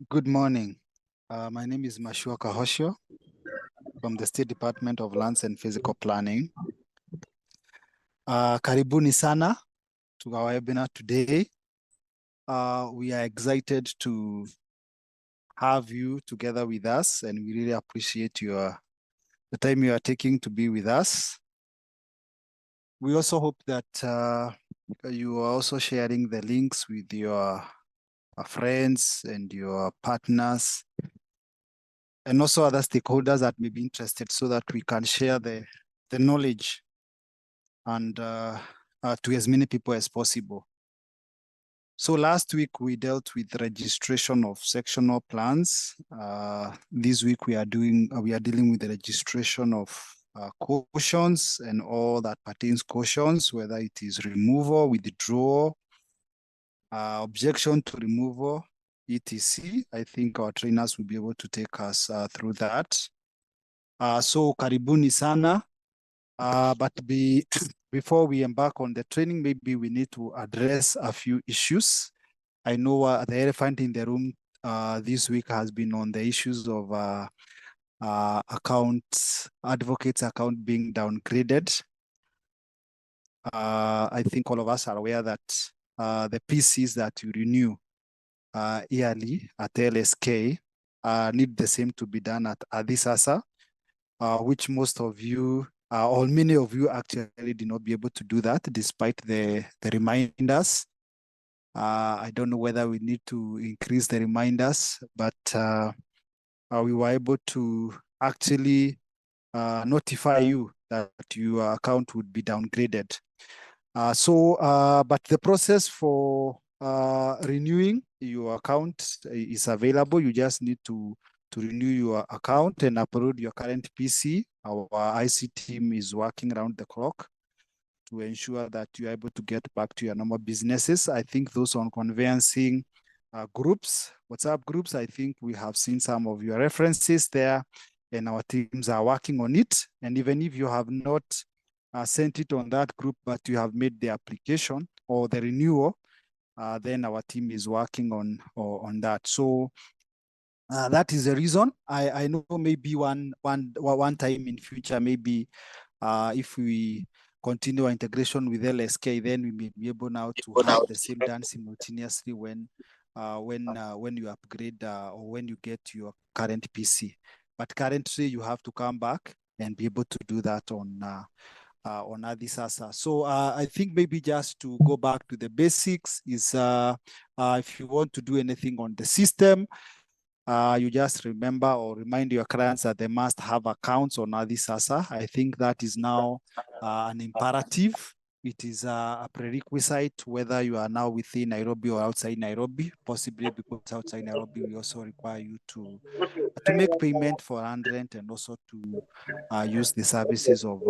Good morning. My name is Mashua Kahosho from the State Department of Lands and Physical Planning. Karibuni sana to our webinar today. We are excited to have you together with us, and we really appreciate the time you are taking to be with us. We also hope that you are also sharing the links with your friends and your partners, and also other stakeholders that may be interested, so that we can share the knowledge and to as many people as possible. So last week we dealt with registration of sectional plans. This week we are dealing with the registration of cautions and all that pertains cautions, whether it is removal, withdrawal, objection to removal, etc. I think our trainers will be able to take us through that. So karibuni sana. But before we embark on the training, maybe we need to address a few issues. I know the elephant in the room this week has been on the issues of advocates account being downgraded. I think all of us are aware that the PCs that you renew yearly at LSK need the same to be done at Ardhisasa, which most of you or many of you actually did not be able to do that despite the reminders. I don't know whether we need to increase the reminders, but we were able to actually notify you that your account would be downgraded. But the process for renewing your account is available. You just need to renew your account and upload your current PC. Our IC team is working around the clock to ensure that you're able to get back to your normal businesses. I think those on conveyancing groups, WhatsApp groups, I think we have seen some of your references there, and our teams are working on it. And even if you have not sent it on that group, but you have made the application or the renewal, then our team is working on that. So that is the reason. I know maybe one time in future, maybe if we continue our integration with LSK, then we may be able now to have the same done simultaneously when you upgrade or when you get your current PC. But currently, you have to come back and be able to do that on Ardhisasa. So I think maybe just to go back to the basics is if you want to do anything on the system, you just remember or remind your clients that they must have accounts on Ardhisasa. I think that is now an imperative. It is a prerequisite, whether you are now within Nairobi or outside Nairobi, possibly because outside Nairobi, we also require you to make payment for land rent and also to use the services of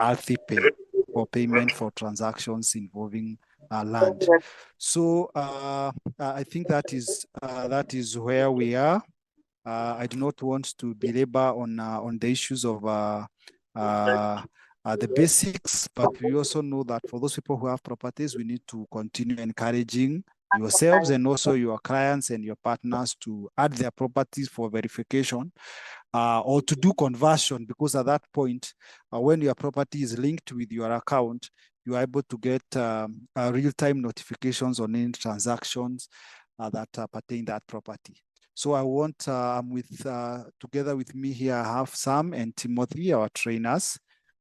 Althipay for payment for transactions involving land. So I think that is where we are. I do not want to belabor on the issues of the basics, but we also know that for those people who have properties, we need to continue encouraging yourselves and also your clients and your partners to add their properties for verification or to do conversion, because at that point, when your property is linked with your account, you are able to get real-time notifications on any transactions that pertain that property. So I want, together with me here, I have Sam and Timothy, our trainers.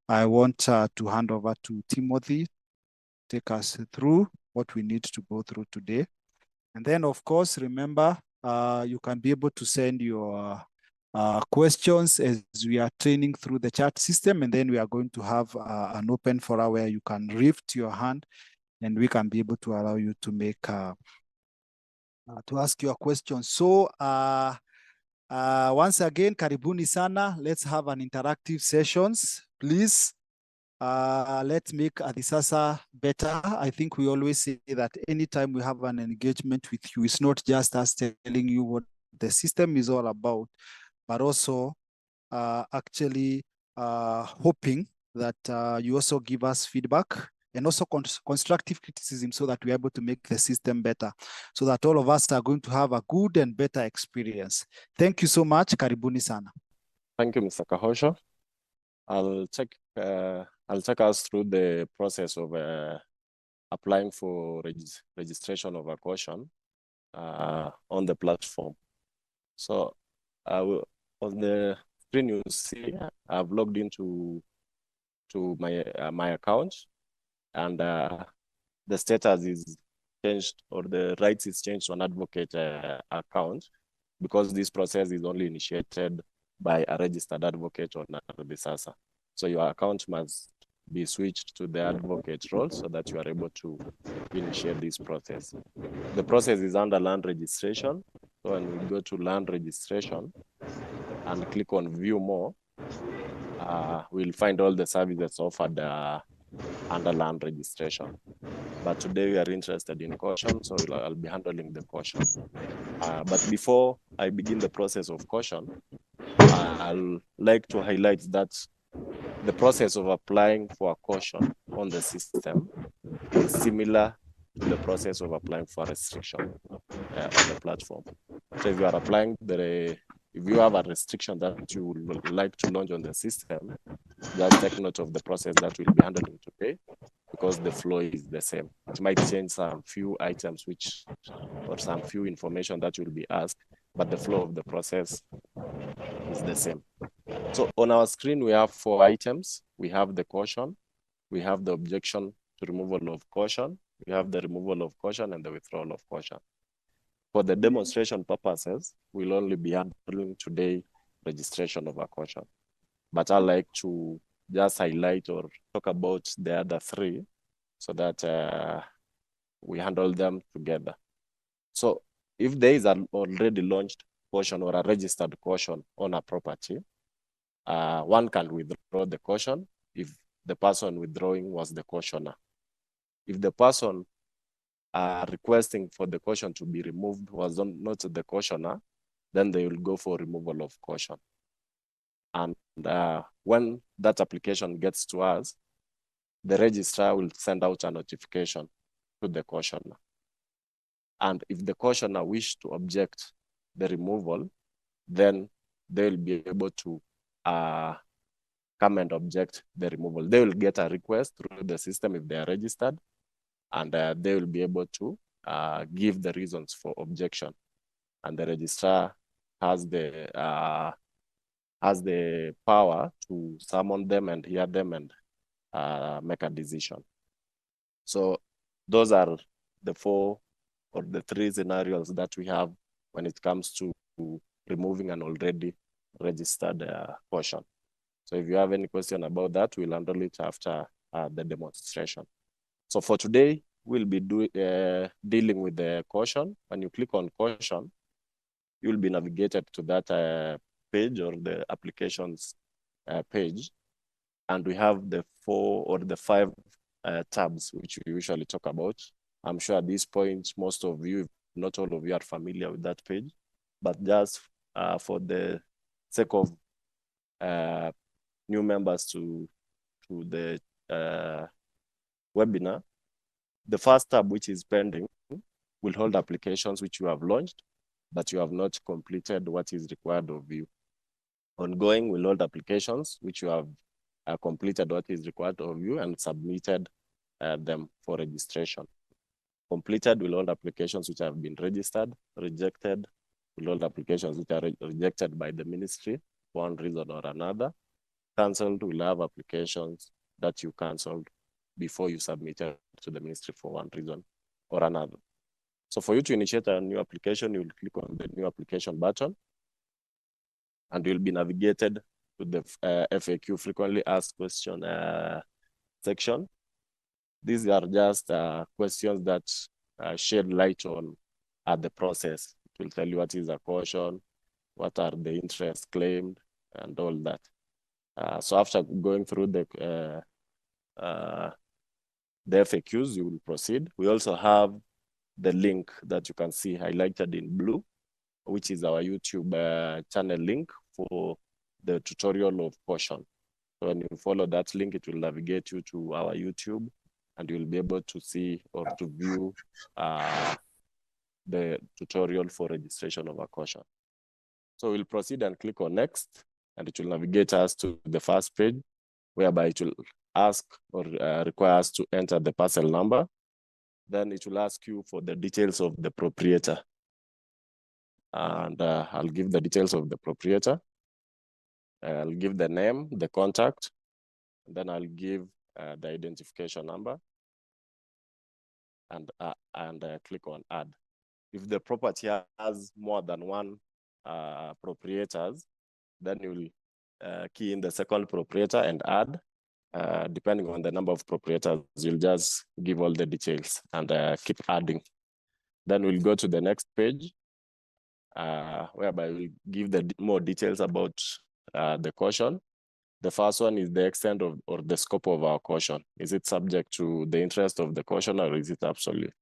I want to hand over to Timothy, take us through what we need to go through today. And then, of course, remember, you can be able to send your questions as we are training through the chat system, and then we are going to have an open forum where you can lift your hand and we can be able to allow you to make to ask your questions. So once again, karibuni sana. Let's have an interactive sessions, please. Let's make Ardhisasa better. I think we always say that anytime we have an engagement with you, it's not just us telling you what the system is all about, but also actually hoping that you also give us feedback and also constructive criticism so that we're able to make the system better, so that all of us are going to have a good and better experience. Thank you so much. Karibuni sana. Thank you, Mr. Kahosha. I'll take us through the process of applying for registration of a caution on the platform. So on the screen you see, I've logged into my account, and the status is changed, or the rights is changed to an advocate account, because this process is only initiated by a registered advocate on Ardhisasa. So your account must be switched to the advocate role so that you are able to initiate this process. The process is under land registration. So when we go to land registration and click on view more, we'll find all the services offered under land registration. But today we are interested in caution, so I'll be handling the caution. But before I begin the process of caution, I'll like to highlight that the process of applying for a caution on the system is similar to the process of applying for a restriction on the platform. So if you are applying if you have a restriction that you would like to launch on the system, just take note of the process that we'll be handling today, because the flow is the same. It might change some few items or some few information that will be asked, but the flow of the process is the same. So on our screen, we have 4 items. We have the caution, we have the objection to removal of caution, we have the removal of caution, and the withdrawal of caution. For the demonstration purposes, we'll only be handling today registration of a caution. But I'd like to just highlight or talk about the other 3 so that we handle them together. So if there is an already launched caution or a registered caution on a property, one can withdraw the caution if the person withdrawing was the cautioner. If the person requesting for the caution to be removed was not the cautioner, then they will go for removal of caution. And when that application gets to us, the registrar will send out a notification to the cautioner. And if the cautioner wish to object the removal, then they will be able to come and object the removal. They will get a request through the system if they are registered, and they will be able to give the reasons for objection. And the registrar has the power to summon them and hear them and make a decision. So those are the 4 or the 3 scenarios that we have when it comes to removing an already registered caution. So if you have any question about that, we'll handle it after the demonstration. So for today, we'll be dealing with the caution. When you click on caution, you'll be navigated to that page or the applications page. And we have the 4 or the 5 tabs, which we usually talk about. I'm sure at this point, most of you, if not all of you, are familiar with that page. But just for the sake of new members to the webinar, the first tab, which is pending, will hold applications which you have launched, but you have not completed what is required of you. Ongoing will hold applications which you have completed what is required of you and submitted them for registration. Completed will hold applications which have been registered. Rejected will hold applications which are rejected by the ministry for one reason or another. Cancelled will have applications that you cancelled before you submitted to the ministry for one reason or another. So for you to initiate a new application, you will click on the new application button, and you'll be navigated to the FAQ, frequently asked question section. These are just questions that shed light on the process. It will tell you what is a caution, what are the interests claimed, and all that. So after going through the FAQs, you will proceed. We also have the link that you can see highlighted in blue, which is our YouTube channel link for the tutorial of caution. So when you follow that link, it will navigate you to our YouTube and you'll be able to see or to view the tutorial for registration of a caution. So we'll proceed and click on next, and it will navigate us to the first page, whereby it will ask or require us to enter the parcel number. Then it will ask you for the details of the proprietor. And I'll give the details of the proprietor. I'll give the name, the contact, and then I'll give the identification number, and click on add. If the property has more than one proprietors, then you'll key in the second proprietor and add. Depending on the number of proprietors, you'll just give all the details and keep adding. Then we'll go to the next page, whereby we'll give the more details about the caution. The first one is the extent of or the scope of our caution. Is it subject to the interest of the caution, or is it absolute?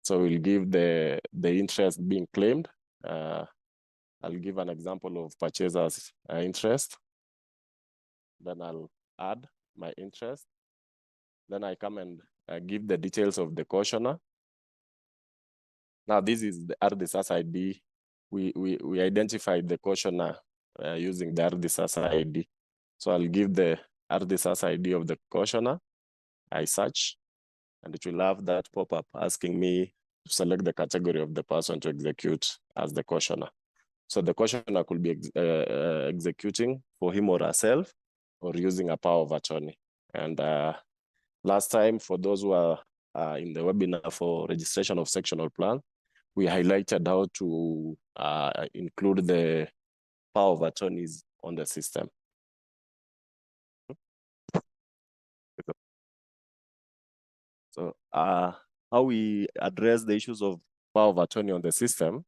So we'll give the interest being claimed. I'll give an example of purchaser's interest. Then I'll add my interest. Then I come and give the details of the cautioner. Now this is the Ardhisasa ID. We identified the cautioner using the Ardhisasa ID. So I'll give the Ardhisasa ID of the cautioner. I search, and it will have that pop-up asking me to select the category of the person to execute as the cautioner. So the cautioner could be executing for him or herself, or using a power of attorney. And last time, for those who are in the webinar for registration of sectional plan, we highlighted how to include the power of attorneys on the system. So how we address the issues of power of attorney on the system,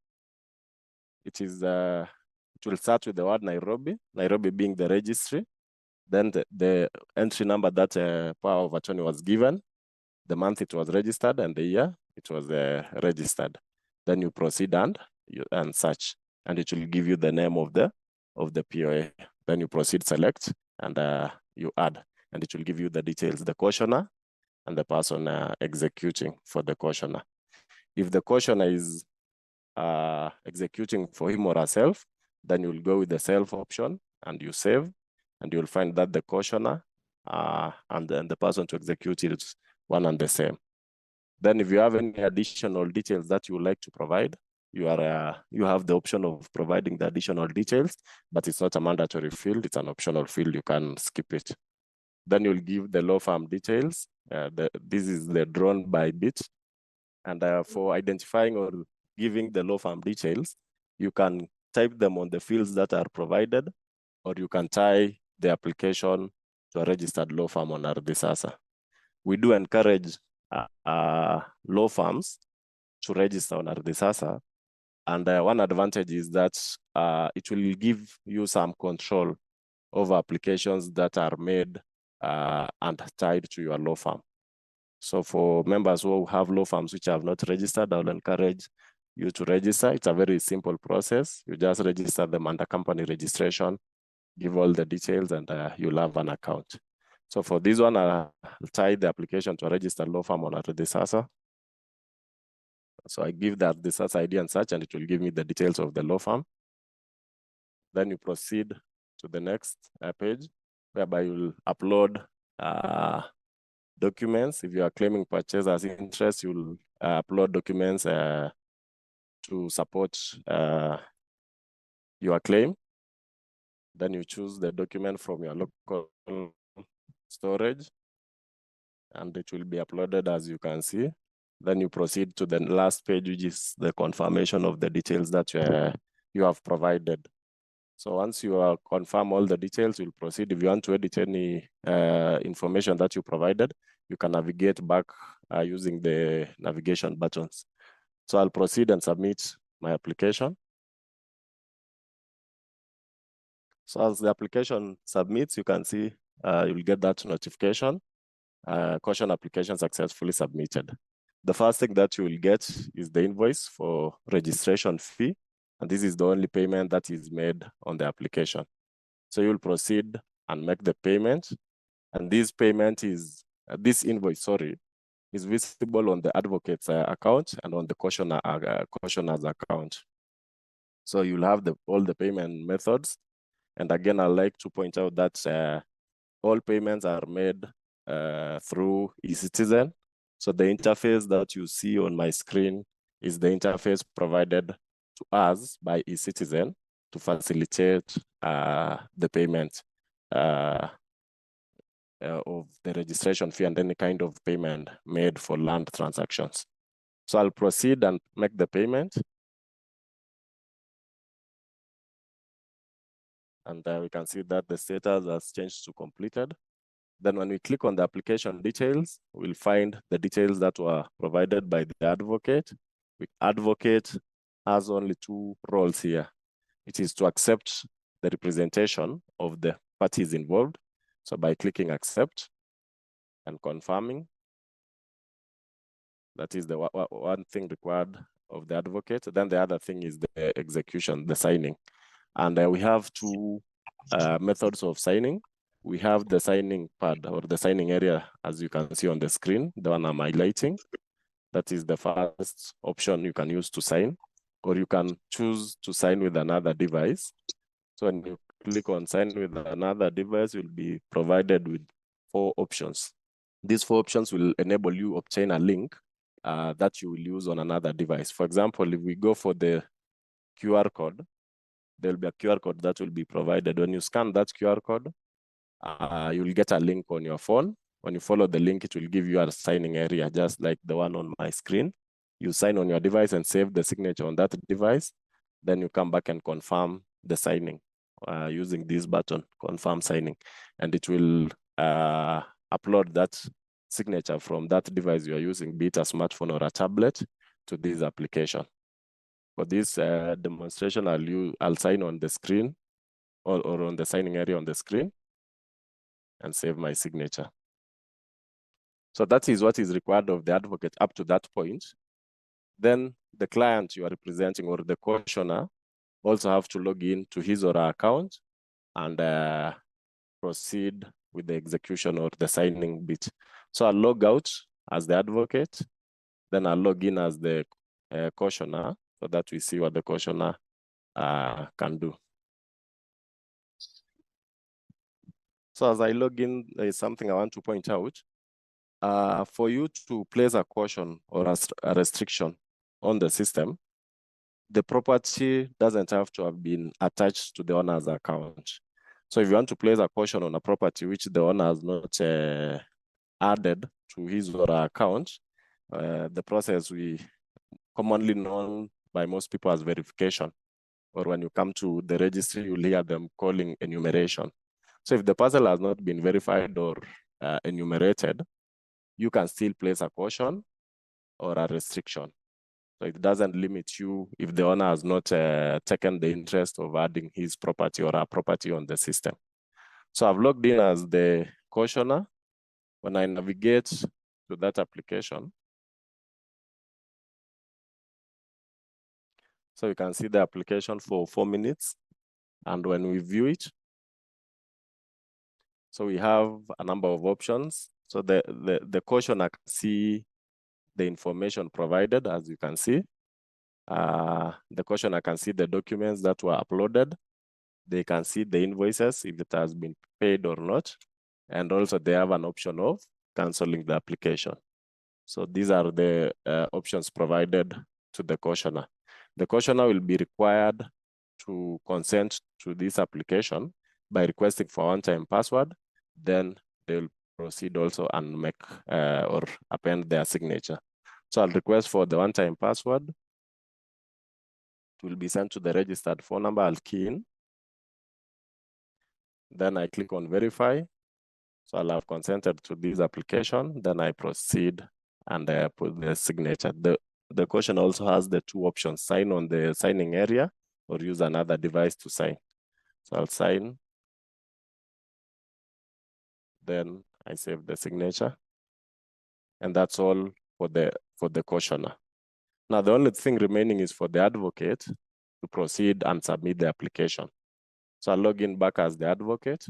it will start with the word Nairobi, Nairobi being the registry, then the entry number that power of attorney was given, the month it was registered, and the year it was registered. Then you proceed and search, and it will give you the name of the POA. Then you proceed, select, and you add, and it will give you the details, the cautioner and the person executing for the cautioner. If the cautioner is executing for him or herself, then you'll go with the self option and you save, and you'll find that the cautioner and then the person to execute is one and the same. Then if you have any additional details that you would like to provide, you have the option of providing the additional details, but it's not a mandatory field, it's an optional field, you can skip it. Then you'll give the law firm details. This is the drawn by bit. And for identifying or giving the law firm details, you can type them on the fields that are provided, or you can tie the application to a registered law firm on Ardhisasa. We do encourage law firms to register on Ardhisasa, and one advantage is that it will give you some control over applications that are made and tied to your law firm. So for members who have law firms which have not registered, I'll encourage you to register. It's a very simple process. You just register them under company registration, give all the details, and you'll have an account. So for this one, I'll tie the application to a registered law firm on Ardhisasa. So I give that Ardhisasa ID and search, and it will give me the details of the law firm. Then you proceed to the next page, whereby you'll upload documents. If you are claiming purchaser's interest, you'll upload documents to support your claim. Then you choose the document from your local storage, and it will be uploaded as you can see. Then you proceed to the last page, which is the confirmation of the details that you have provided. So once you confirm all the details, you'll proceed. If you want to edit any information that you provided, you can navigate back using the navigation buttons. So I'll proceed and submit my application. So as the application submits, you can see you'll get that notification, caution application successfully submitted. The first thing that you will get is the invoice for registration fee. And this is the only payment that is made on the application. So you'll proceed and make the payment. And this payment is, this invoice, sorry, is visible on the advocate's account and on the cautioner's account. So you'll have all the payment methods. And again, I'd like to point out that all payments are made through eCitizen. So the interface that you see on my screen is the interface provided to us by eCitizen to facilitate the payment of the registration fee and any kind of payment made for land transactions. So I'll proceed and make the payment. And we can see that the status has changed to completed. Then when we click on the application details, we'll find the details that were provided by the advocate. The advocate has only two roles here. It is to accept the representation of the parties involved. So by clicking accept and confirming, that is the one thing required of the advocate. Then the other thing is the execution, the signing. And we have two methods of signing. We have the signing pad or the signing area, as you can see on the screen, the one I'm highlighting. That is the first option you can use to sign, or you can choose to sign with another device. So when you click on sign with another device, you'll be provided with 4 options. These 4 options will enable you obtain a link that you will use on another device. For example, if we go for the QR code, there'll be a QR code that will be provided. When you scan that QR code, you'll get a link on your phone. When you follow the link, it will give you a signing area, just like the one on my screen. You sign on your device and save the signature on that device. Then you come back and confirm the signing using this button, confirm signing. And it will upload that signature from that device you are using, be it a smartphone or a tablet, to this application. For this demonstration, I'll sign on the screen or on the signing area on the screen and save my signature. So that is what is required of the advocate up to that point. Then the client you are representing or the cautioner also have to log in to his or her account and proceed with the execution or the signing bit. So I'll log out as the advocate, then I'll log in as the cautioner so that we see what the cautioner can do. So as I log in, there is something I want to point out. For you to place a caution or a restriction on the system, the property doesn't have to have been attached to the owner's account. So if you want to place a caution on a property which the owner has not added to his or her account, the process we commonly known by most people as verification, or when you come to the registry, you'll hear them calling enumeration. So if the parcel has not been verified or enumerated, you can still place a caution or a restriction. So it doesn't limit you if the owner has not taken the interest of adding his property or her property on the system. So I've logged in as the cautioner. When I navigate to that application, so you can see the application for 4 minutes. And when we view it, so we have a number of options. So the cautioner can see the information provided, as you can see. The cautioner can see the documents that were uploaded. They can see the invoices, if it has been paid or not. And also they have an option of canceling the application. So these are the options provided to the cautioner. The cautioner will be required to consent to this application by requesting for one-time password. Then they will proceed also and make or append their signature. So I'll request for the one-time password. It will be sent to the registered phone number. I'll key in. Then I click on verify. So I'll have consented to this application. Then I proceed and put the signature. The caution also has the 2 options, sign on the signing area or use another device to sign. So I'll sign. Then I save the signature. And that's all for the cautioner. Now, the only thing remaining is for the advocate to proceed and submit the application. So I'll log in back as the advocate.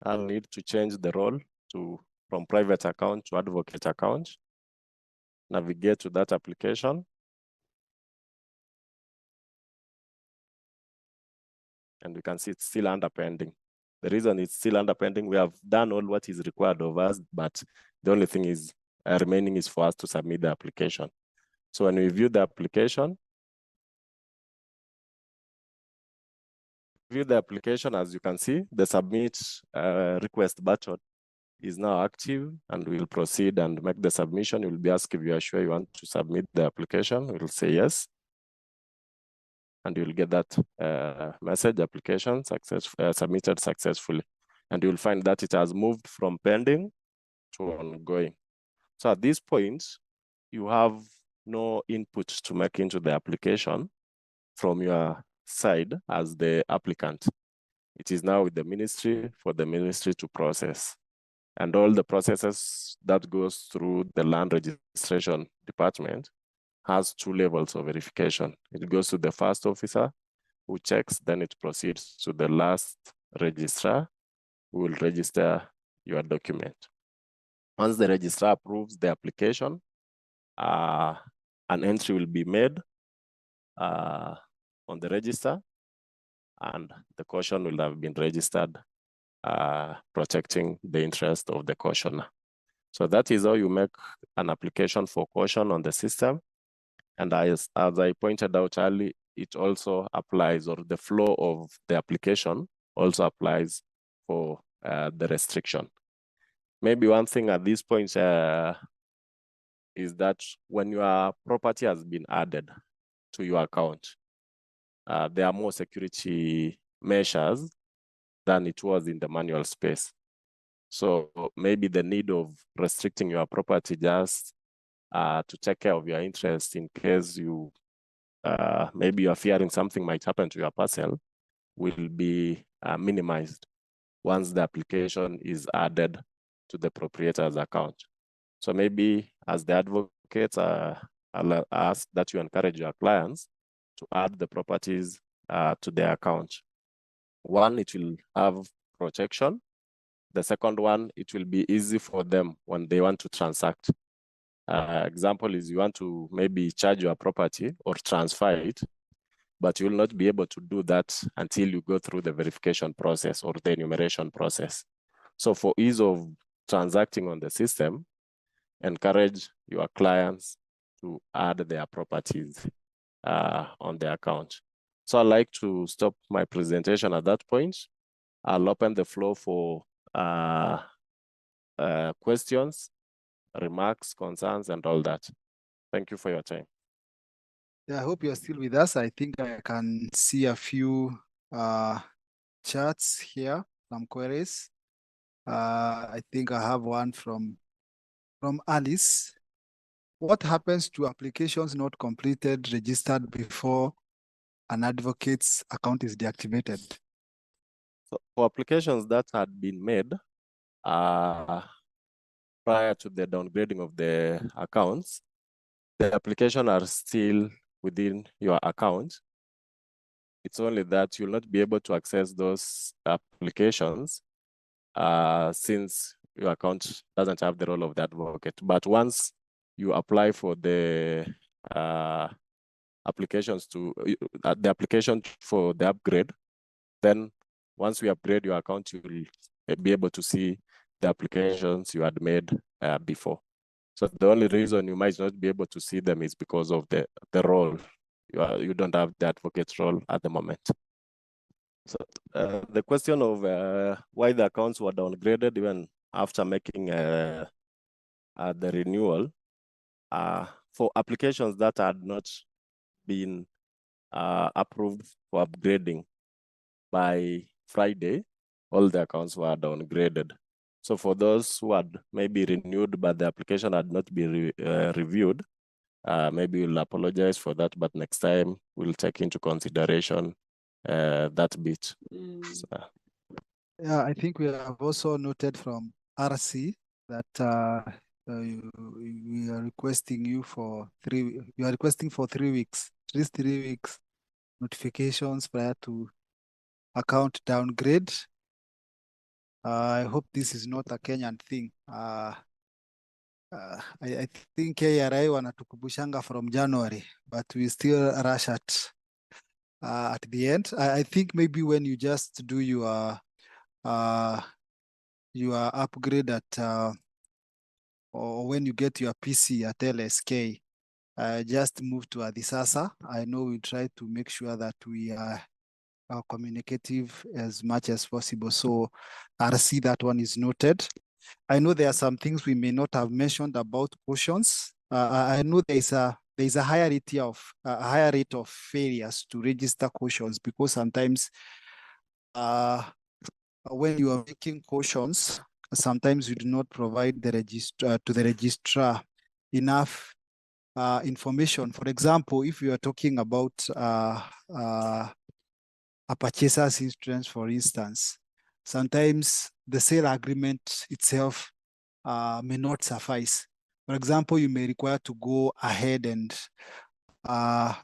I'll need to change the role from private account to advocate account. Navigate to that application. And we can see it's still under pending. The reason it's still under pending, we have done all what is required of us, but the only thing is remaining is for us to submit the application. So when we view the application, as you can see, the submit request button is now active, and we'll proceed and make the submission. You'll be asked if you are sure you want to submit the application. We'll say yes. And you'll get that message, application submitted successfully. And you'll find that it has moved from pending to ongoing. So at this point, you have no input to make into the application from your side as the applicant. It is now with the ministry for the ministry to process. And all the processes that goes through the land registration department has 2 levels of verification. It goes to the first officer who checks, then it proceeds to the last registrar who will register your document. Once the registrar approves the application, an entry will be made on the register, and the caution will have been registered, protecting the interest of the cautioner. So that is how you make an application for caution on the system. And as I pointed out earlier, it also applies, or the flow of the application also applies for the restriction. Maybe one thing at this point is that when your property has been added to your account, there are more security measures than it was in the manual space. So maybe the need of restricting your property just to take care of your interest in case you, maybe you're fearing something might happen to your parcel, will be minimized once the application is added to the proprietor's account. So maybe as the advocate, I'll ask that you encourage your clients to add the properties to their account. One, it will have protection. The second one, it will be easy for them when they want to transact. Example is you want to maybe charge your property or transfer it, but you will not be able to do that until you go through the verification process or the enumeration process. So for ease of transacting on the system, encourage your clients to add their properties on the account. So I'd like to stop my presentation at that point. I'll open the floor for questions, remarks, concerns, and all that. Thank you for your time. Yeah, I hope you're still with us. I think I can see a few chats here, some queries. I think I have one from Alice. What happens to applications not completed, registered before an advocate's account is deactivated? So for applications that had been made prior to the downgrading of the accounts, the application are still within your account. It's only that you'll not be able to access those applications since your account doesn't have the role of the advocate. But once you apply for the applications to the application for the upgrade, then once we upgrade your account, you will be able to see the applications you had made before. So the only reason you might not be able to see them is because of the role. You don't have the advocate role at the moment. So the question of why the accounts were downgraded even after making the renewal, for applications that had not been approved for upgrading by Friday, all the accounts were downgraded. So for those who had maybe renewed, but the application had not been reviewed, maybe we'll apologize for that, but next time we'll take into consideration that bit. So, yeah, I think we have also noted from RC that we are requesting you for 3. You are requesting for 3 weeks, at least 3 weeks notifications prior to account downgrade. I hope this is not a Kenyan thing. I think KRA wanatukumbushanga from January, but we still rush at the end. I think maybe when you just do your upgrade or when you get your PC at LSK, just move to Ardhisasa. I know we try to make sure that we are communicative as much as possible. So RC, that one is noted. I know there are some things we may not have mentioned about cautions. I know there is a higher rate of failures to register cautions because sometimes when you are making cautions, sometimes you do not provide the to the registrar enough information. For example, if you are talking about a purchaser's insurance, for instance, sometimes the sale agreement itself may not suffice. For example, you may require to go ahead and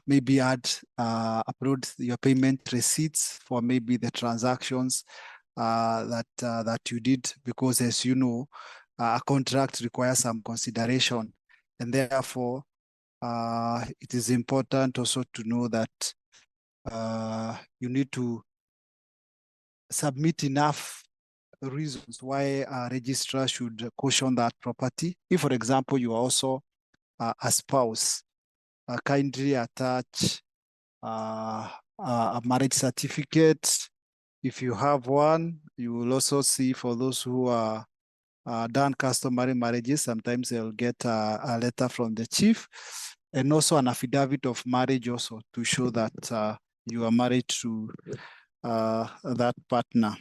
maybe upload your payment receipts for maybe the transactions that you did, because as you know, a contract requires some consideration, and therefore it is important also to know that you need to submit enough reasons why a registrar should caution that property. If, for example, you are also a spouse, kindly attach a marriage certificate. If you have one, you will also see for those who are done customary marriages, sometimes they'll get a letter from the chief, and also an affidavit of marriage also to show that you are married to that partner.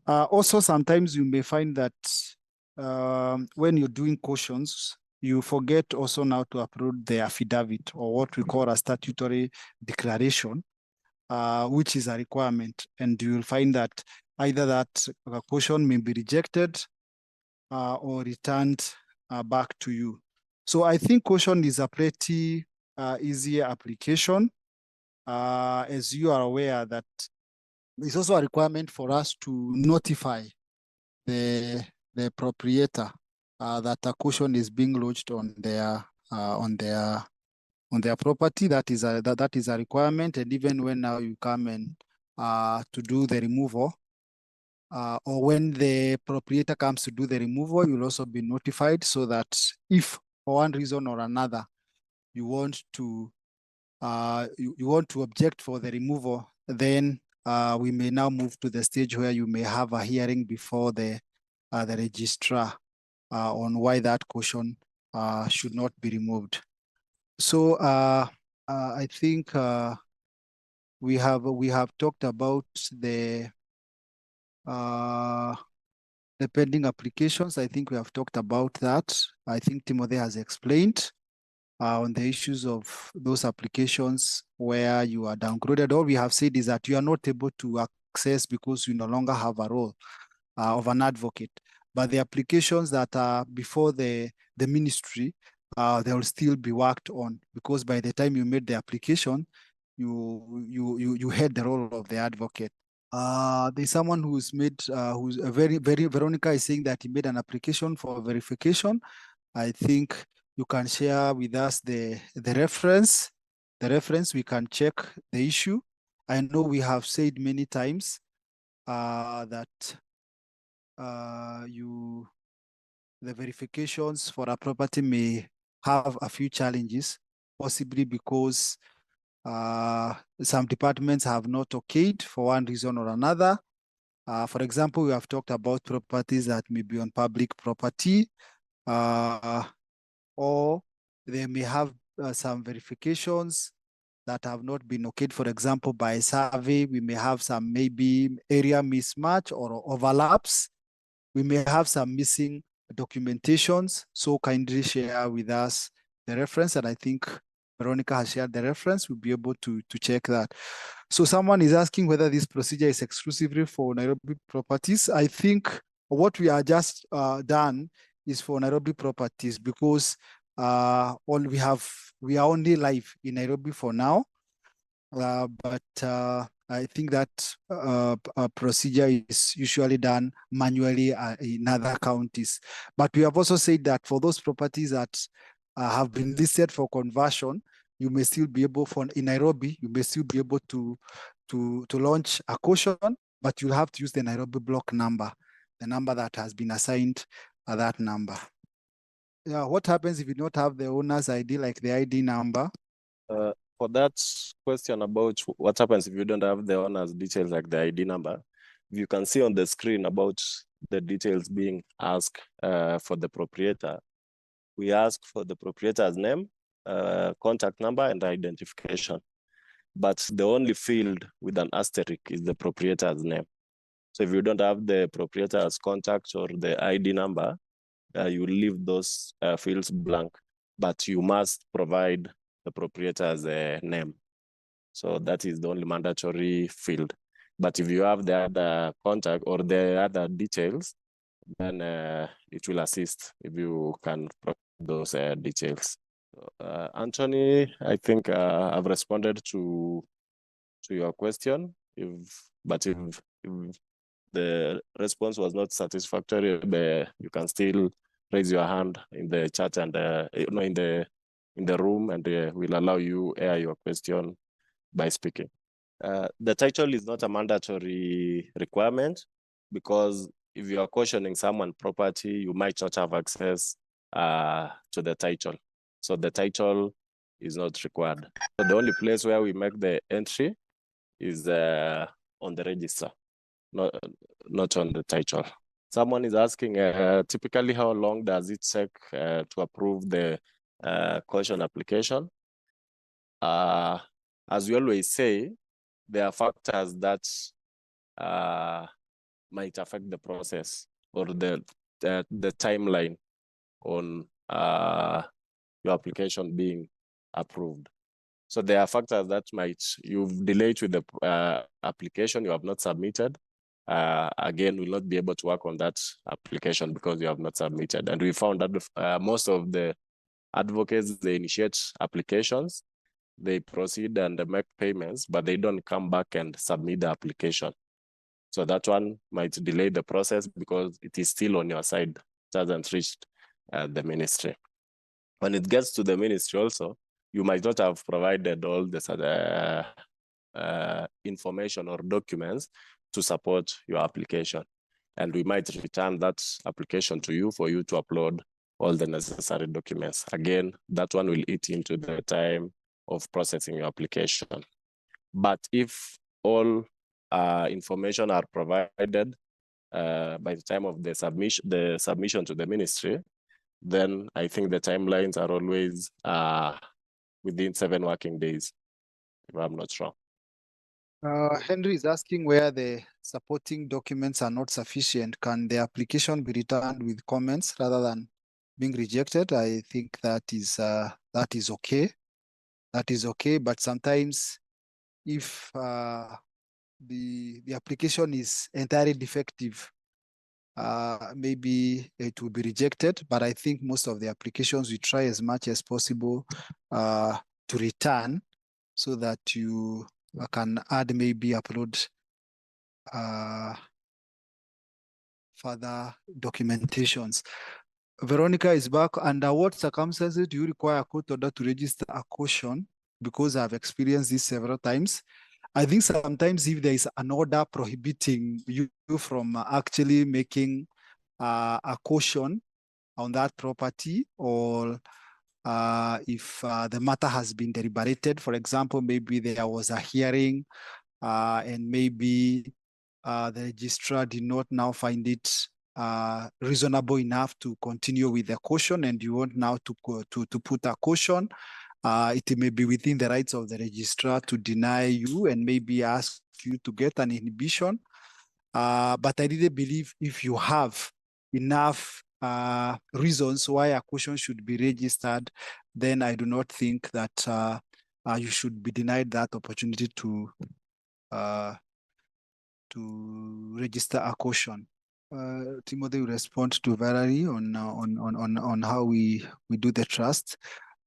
Also, sometimes you may find that when you're doing cautions, you forget also now to upload the affidavit, or what we call a statutory declaration, which is a requirement. And you will find that either that caution may be rejected or returned back to you. So I think caution is a pretty easy application. As you are aware that it's also a requirement for us to notify the proprietor that a caution is being lodged on their property. That is a requirement. And even when now you come and to do the removal, or when the proprietor comes to do the removal, you'll also be notified, so that if for one reason or another you want to object for the removal, then we may now move to the stage where you may have a hearing before the registrar on why that caution should not be removed. So I think we have talked about the pending applications. I think we have talked about that. I think Timothy has explained on the issues of those applications where you are downgraded. All we have said is that you are not able to access because you no longer have a role of an advocate. But the applications that are before the ministry, they will still be worked on, because by the time you made the application, you had the role of the advocate. There's someone who's Veronica is saying that he made an application for verification. I think you can share with us the reference. The reference, we can check the issue. I know we have said many times that the verifications for a property may have a few challenges, possibly because some departments have not okayed for one reason or another. For example, we have talked about properties that may be on public property, or they may have some verifications that have not been okayed. For example, by survey, we may have some maybe area mismatch or overlaps. We may have some missing documentations. So kindly share with us the reference, and I think Veronica has shared the reference. We'll be able to check that. So someone is asking whether this procedure is exclusively for Nairobi properties. I think what we are just done is for Nairobi properties, because we are only live in Nairobi for now. But I think that procedure is usually done manually in other counties. But we have also said that for those properties that have been listed for conversion, you may still be able, in Nairobi, you may still be able to launch a caution, but you'll have to use the Nairobi block number, the number that has been assigned that number. Yeah, what happens if you don't have the owner's ID, like the ID number? For that question about what happens if you don't have the owner's details, like the ID number, you can see on the screen about the details being asked for the proprietor. We ask for the proprietor's name, contact number, and identification. But the only field with an asterisk is the proprietor's name. So if you don't have the proprietor's contact or the ID number, you leave those fields blank, but you must provide the proprietor's name. So that is the only mandatory field. But if you have the other contact or the other details, then it will assist if you can provide those details. Anthony, I think I've responded to your question. If the response was not satisfactory, you can still raise your hand in the chat and in the room, and we'll allow you air your question by speaking. The title is not a mandatory requirement, because if you are cautioning someone property, you might not have access to the title. So the title is not required. So the only place where we make the entry is on the register, not on the title. Someone is asking, typically how long does it take to approve the caution application? As we always say, there are factors that might affect the process or the timeline on your application being approved. So there are factors that you've delayed with the application, you have not submitted. Again, we'll not be able to work on that application because you have not submitted. And we found that most of the advocates, they initiate applications, they proceed and they make payments, but they don't come back and submit the application. So that one might delay the process because it is still on your side. It hasn't reached the ministry. When it gets to the ministry also, you might not have provided all the information or documents to support your application. And we might return that application to you for you to upload all the necessary documents. Again, that one will eat into the time of processing your application. But if all information are provided by the time of the submission to the ministry, then I think the timelines are always within 7 working days, if I'm not wrong. Henry is asking where the supporting documents are not sufficient. Can the application be returned with comments rather than being rejected? I think that is okay. That is okay, but sometimes if the application is entirely defective, maybe it will be rejected. But I think most of the applications we try as much as possible to return, so that you can add, maybe upload further documentations. Veronica is back. Under what circumstances do you require a court order to register a caution? Because I've experienced this several times. I think sometimes if there is an order prohibiting you from actually making a caution on that property, or if the matter has been deliberated, for example, maybe there was a hearing and maybe the registrar did not now find it reasonable enough to continue with the caution, and you want now to put a caution, it may be within the rights of the registrar to deny you and maybe ask you to get an inhibition. But I really believe if you have enough reasons why a caution should be registered, then I do not think that you should be denied that opportunity to register a caution. Timothy will respond to Valerie on how we do the trust,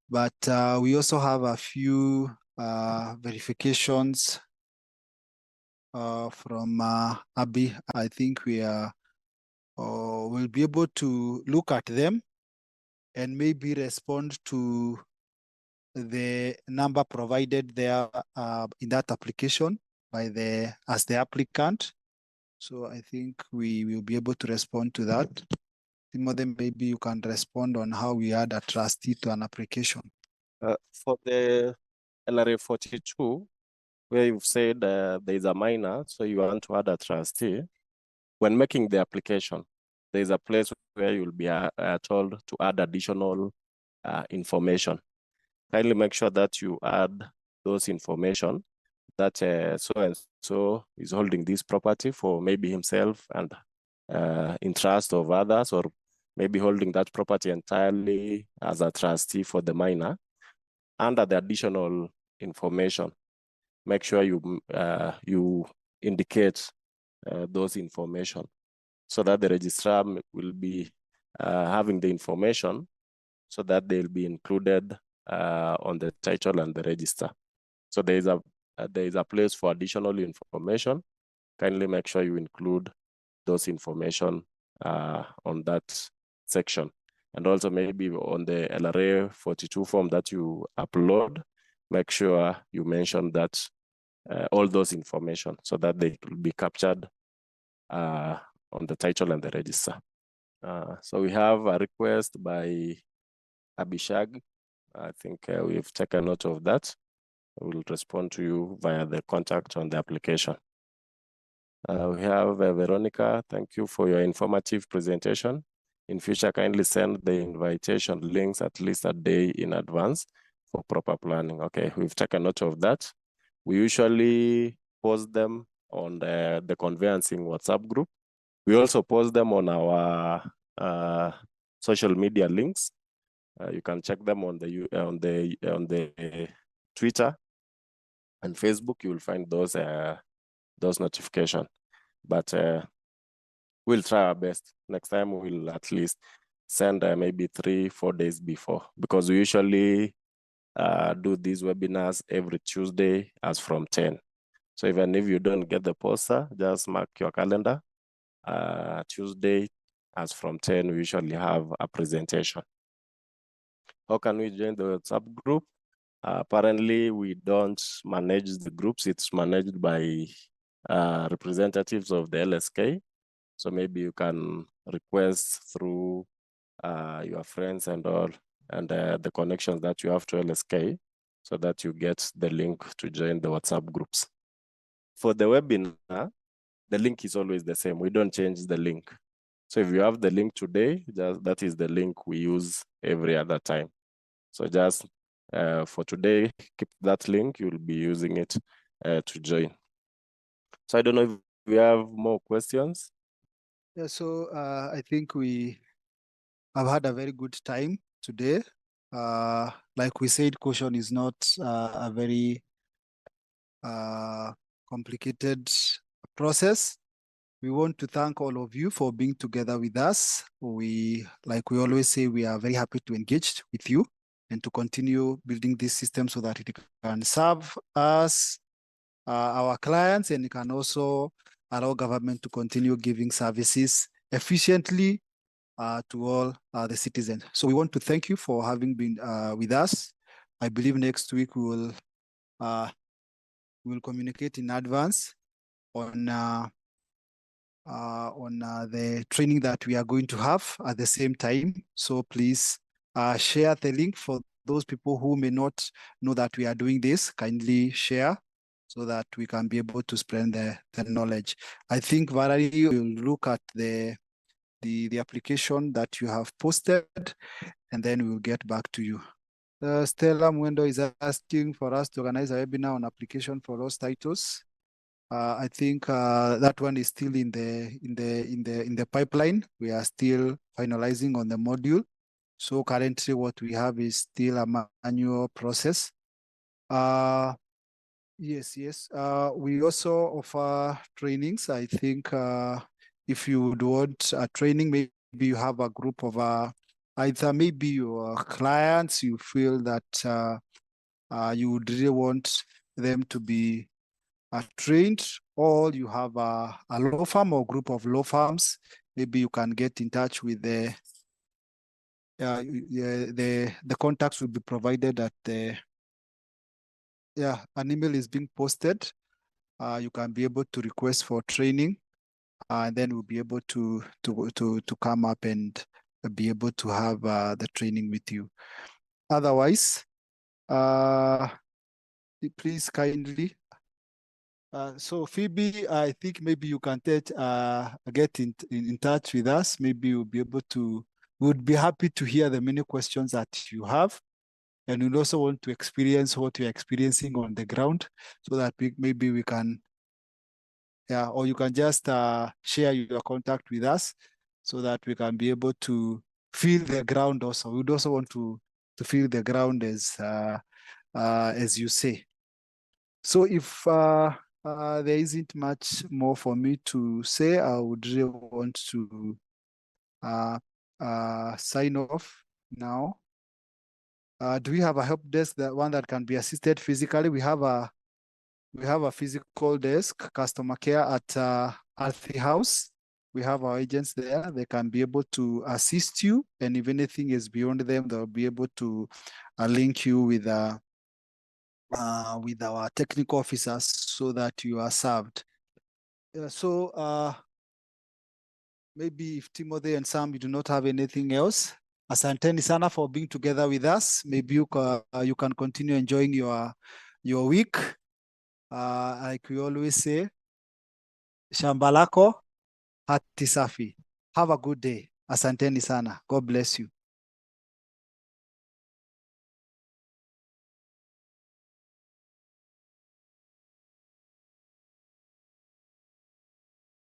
but we also have a few verifications from Abby. I think we are will be able to look at them and maybe respond to the number provided there in that application by as the applicant. So I think we will be able to respond to that. Timothy, maybe you can respond on how we add a trustee to an application. For the LRA 42, where you've said there is a minor, so you want to add a trustee, when making the application, there is a place where you'll be told to add additional information. Kindly make sure that you add those information that so-and-so is holding this property for maybe himself and in trust of others, or maybe holding that property entirely as a trustee for the minor. Under the additional information, make sure you indicate those information so that the registrar will be having the information so that they'll be included on the title and the register. So there is a place for additional information. Kindly make sure you include those information on that section. And also maybe on the LRA 42 form that you upload, make sure you mention that all those information so that they will be captured on the title and the register. So we have a request by Abhishag. I think we've taken note of that. We'll respond to you via the contact on the application. We have Veronica. Thank you for your informative presentation. In future, kindly send the invitation links at least a day in advance for proper planning. Okay, we've taken note of that. We usually post them on the conveyancing WhatsApp group. We also post them on our social media links. You can check them on the Twitter and Facebook. You will find those notifications. But we'll try our best. Next time we'll at least send maybe 3-4 days before, because we usually do these webinars every Tuesday as from 10. So even if you don't get the poster, just mark your calendar. Tuesday as from 10, we usually have a presentation. How can we join the WhatsApp group? Apparently, we don't manage the groups. It's managed by representatives of the LSK. So maybe you can request through your friends and all, and the connections that you have to LSK, so that you get the link to join the WhatsApp groups. For the webinar, the link is always the same. We don't change the link. So if you have the link today, that is the link we use every other time. So just for today, keep that link. You'll be using it to join. So I don't know if we have more questions. Yeah, so I think we have had a very good time today. Like we said, caution is not a very complicated process. We want to thank all of you for being together with us. Like we always say, we are very happy to engage with you and to continue building this system so that it can serve us, our clients, and it can also allow government to continue giving services efficiently to all the citizens. So we want to thank you for having been with us. I believe next week we will communicate in advance on the training that we are going to have at the same time. So please share the link for those people who may not know that we are doing this. Kindly share so that we can be able to spread the knowledge. I think Valerie will look at the application that you have posted, and then we'll get back to you. Stella Mwendo is asking for us to organize a webinar on application for lost titles. I think that one is still in the pipeline. We are still finalizing on the module. So currently what we have is still a manual process. Yes. We also offer trainings. I think if you would want a training, maybe you have a group of either maybe your clients, you feel that you would really want them to be trained or you have a law firm or group of law firms, maybe you can get in touch with the contacts will be provided at the, an email is being posted. You can be able to request for training, and then we'll be able to come up and be able to have the training with you. Otherwise, please kindly. So Phoebe, I think maybe you can get in touch with us. Maybe you'll be able to. We would be happy to hear the many questions that you have, and we also want to experience what you're experiencing on the ground, so that maybe we can, or you can just share your contact with us, so that we can be able to feel the ground. Also, we'd also want to feel the ground as you say. So if there isn't much more for me to say, I would really want to sign off now. Do we have a help desk, that one that can be assisted physically? We have a physical desk, customer care at the house. We have our agents there. They can be able to assist you, and if anything is beyond them, they'll be able to link you with our technical officers, so that you are served. So maybe if Timothy and Sam, you do not have anything else, asanteni sana for being together with us. Maybe you can continue enjoying your week. Like we always say, shamba lako hati safi. Have a good day. Asanteni sana. God bless you.